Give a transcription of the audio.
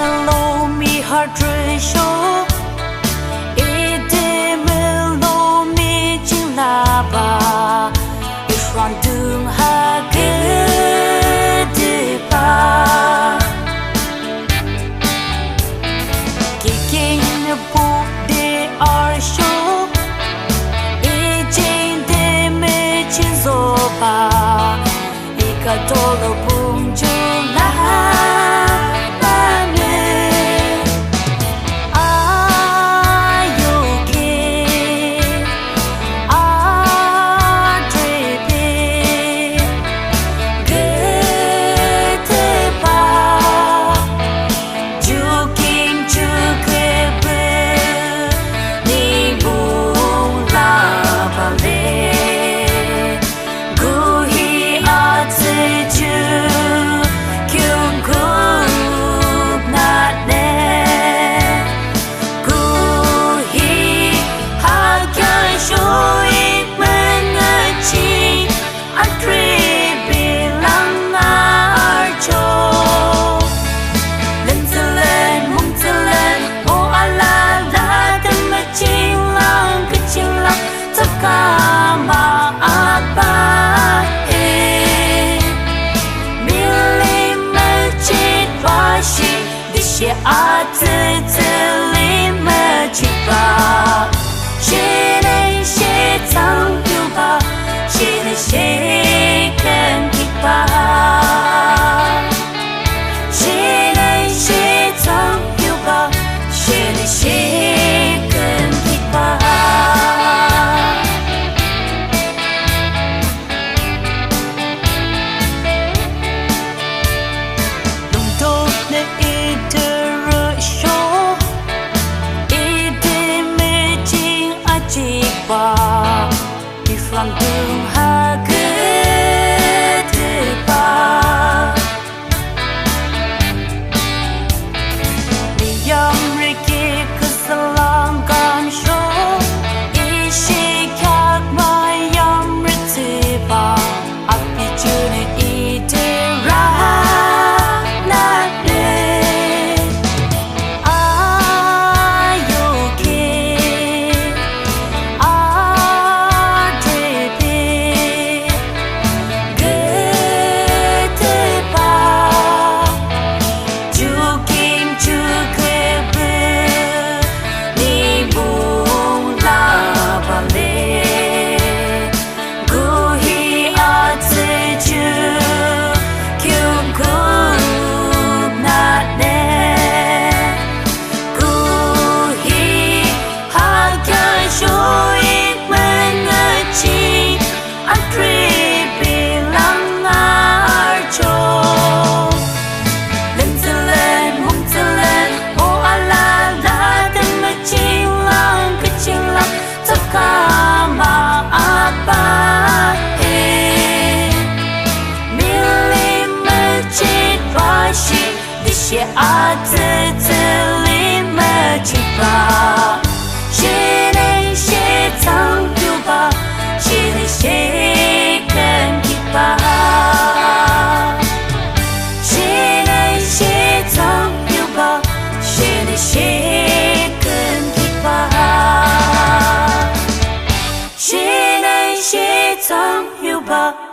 Allow me heart ratio ede melo me chính là bà ifran đường ha ke de ba kicking a book de our show ede de me chính zo ba ikatolo bung jula a tự tự lý mơ chỉ ba chỉ nên sẽ thắng yêu ba chỉ nên sẽ cần kịp ba chỉ nên sẽ thắng yêu ba chỉ nên sẽ cần kịp ba đồng tốt nên ifran đường ha ke de ba ni yam riki kusalang kan show ishi kyak ma yam riti ba api juni ide ra na ne a tự tự lý mơ chỉ ba chỉ nên sẽ thắng yêu ba chỉ nên sẽ cần kịp ba chỉ nên sẽ thắng yêu ba chỉ nên sẽ cần kịp ba chỉ nên sẽ thắng yêu ba